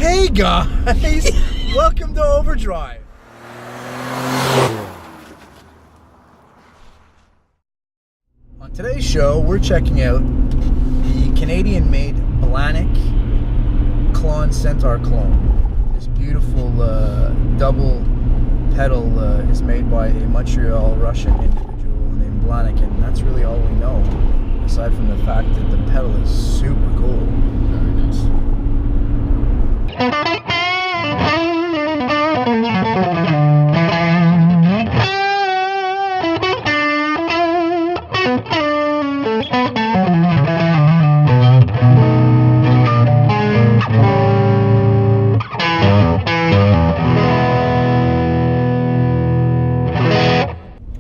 Hey guys, welcome to Overdrive. On today's show, we're checking out the Canadian-made Blanik Cosmonaut Klon. This beautiful double pedal is made by a Montreal Russian individual named Blanik, and that's really all we know, aside from the fact that the pedal is super cool. Very nice.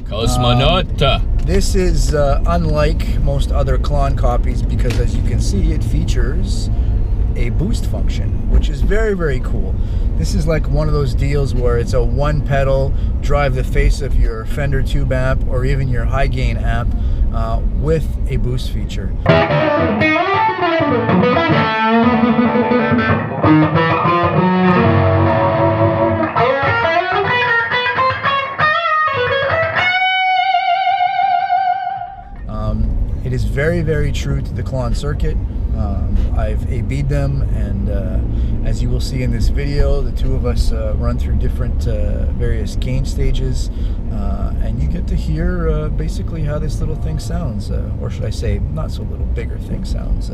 Cosmonaut. This is unlike most other Klon copies because, as you can see, it features a boost function, which is very, very cool. This is like one of those deals where it's a one pedal, drive the face of your Fender tube amp or even your high gain amp with a boost feature. It is very, very true to the Klon Circuit. I've A/B'd them, and as you will see in this video, the two of us run through different various gain stages, and you get to hear basically how this little thing sounds, or should I say, not so little, bigger thing sounds.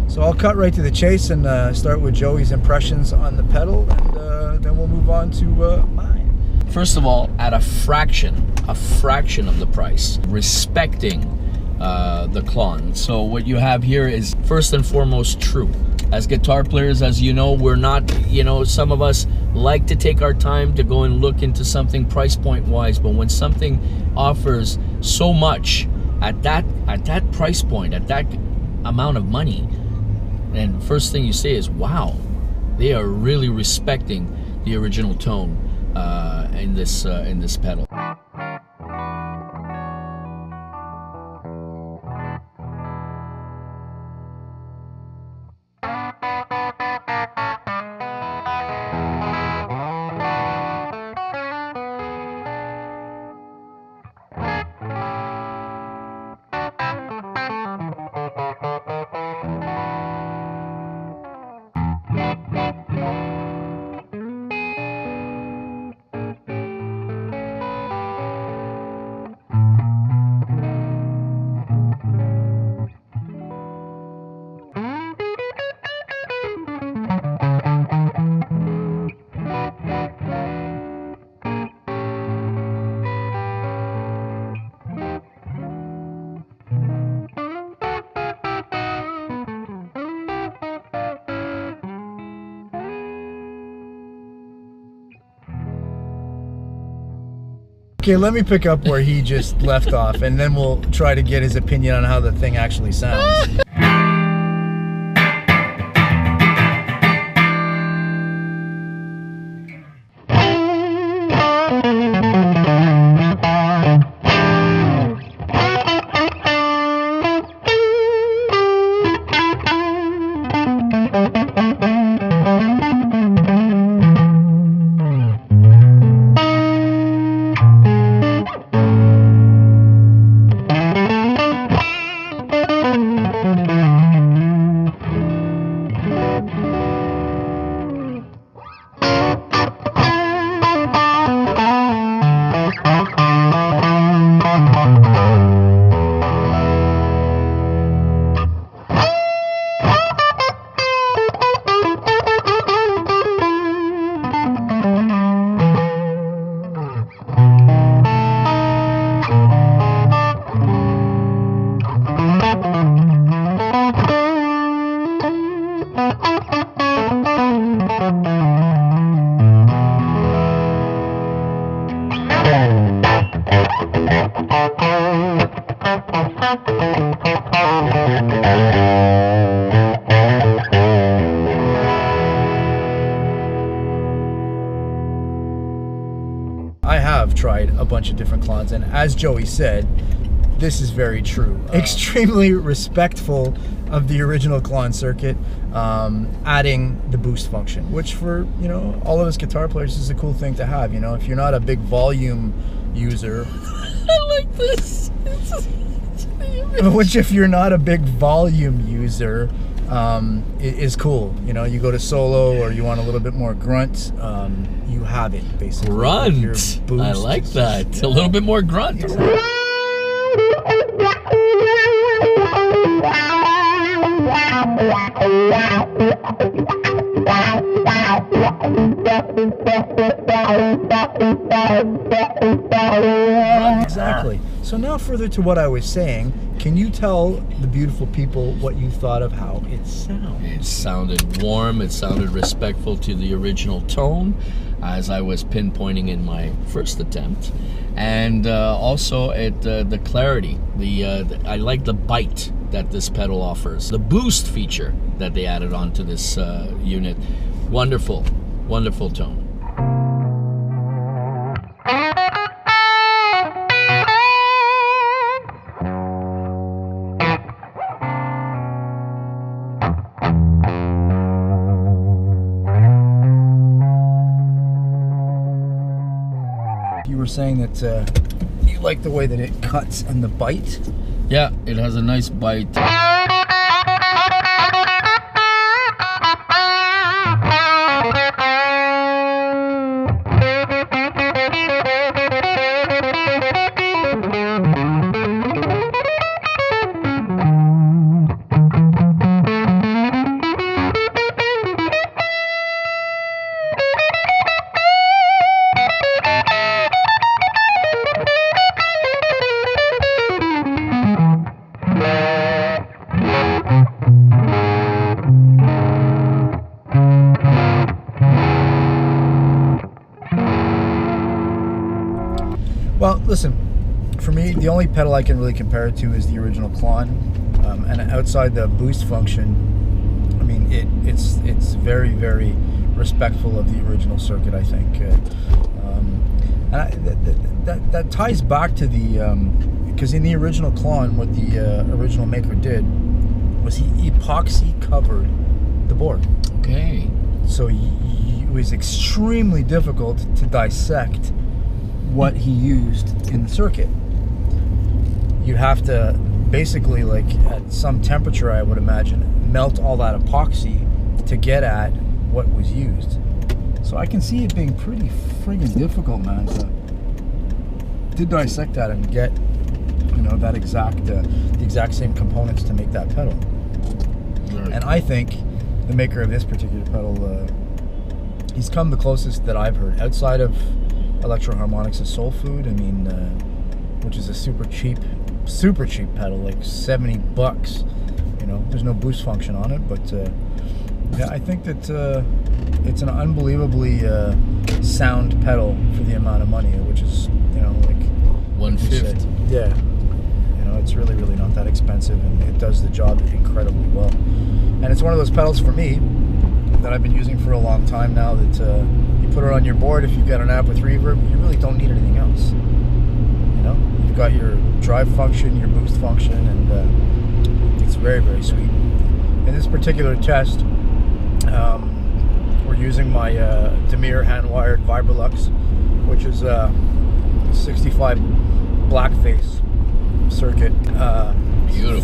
So I'll cut right to the chase and start with Joey's impressions on the pedal, and then we'll move on to mine. First of all, at a fraction of the price, respecting the Klon. So what you have here is first and foremost true. As guitar players, as you know, we're not, some of us like to take our time to go and look into something price point wise, but when something offers so much at that price point, at that amount of money, and first thing you say is, wow, they are really respecting the original tone in this pedal. Okay, let me pick up where he just left off, and then we'll try to get his opinion on how the thing actually sounds. I have tried a bunch of different Klons, and as Joey said, this is very true. Extremely respectful of the original Klon Circuit, adding the boost function, which for, you know, all of us guitar players is a cool thing to have. You know, if you're not a big volume user, I like this. Which, if you're not a big volume user, is cool. You know, you go to solo or you want a little bit more grunt, you have it basically. Grunt. I like that. Yeah. A little bit more grunt. Exactly. So now, further to what I was saying, can you tell the beautiful people what you thought of how it sounded? It sounded warm. It sounded respectful to the original tone, as I was pinpointing in my first attempt, and also the clarity. I like the bite that this pedal offers. The boost feature that they added onto this unit. Wonderful, wonderful tone. You were saying that you like the way that it cuts and the bite. Yeah, it has a nice bite. Well, listen, for me, the only pedal I can really compare it to is the original Klon, and outside the boost function, I mean, it's very, very respectful of the original circuit, I think. That ties back to the, because in the original Klon, what the original maker did was he epoxy covered the board. Okay. So it was extremely difficult to dissect what he used in the circuit. You have to basically, like, at some temperature, I would imagine, melt all that epoxy to get at what was used. So I can see it being pretty friggin' difficult, man, to dissect that and get, you know, that exact the exact same components to make that pedal. And I think the maker of this particular pedal, he's come the closest that I've heard outside of Electro Harmonix is Soul Food. I mean, which is a super cheap pedal, like $70. You know, there's no boost function on it, but yeah, I think that it's an unbelievably sound pedal for the amount of money, which is, you know, like 1/5. Yeah, you know, it's really, really not that expensive, and it does the job incredibly well. And it's one of those pedals for me that I've been using for a long time now, that you put it on your board. If you've got an amp with reverb, you really don't need anything else. You know, you've got your drive function, your boost function, and it's very, very sweet. In this particular test, we're using my Damir Handwired Vibroluxe, which is a 65 blackface circuit. Beautiful.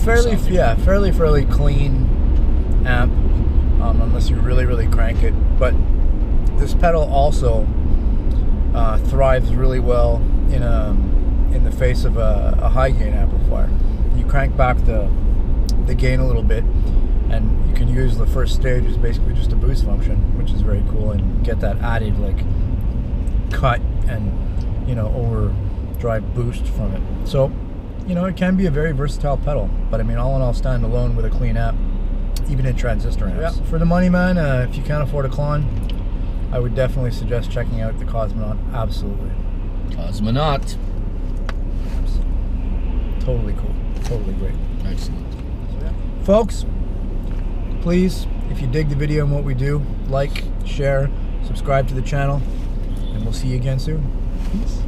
Fairly clean amp, unless you really, really crank it. But this pedal also thrives really well in the face of a high gain amplifier. You crank back the gain a little bit, and you can use the first stage as basically just a boost function, which is very cool, and get that added, like, cut and, you know, overdrive boost from it. So, you know, it can be a very versatile pedal, but I mean, all in all, stand alone with a clean amp, even in transistor amps. Yeah. For the money, man, if you can't afford a Klon, I would definitely suggest checking out the Cosmonaut. Absolutely. Cosmonaut. Totally cool. Totally great. Excellent. So, yeah. Folks, please, if you dig the video and what we do, like, share, subscribe to the channel, and we'll see you again soon. Peace.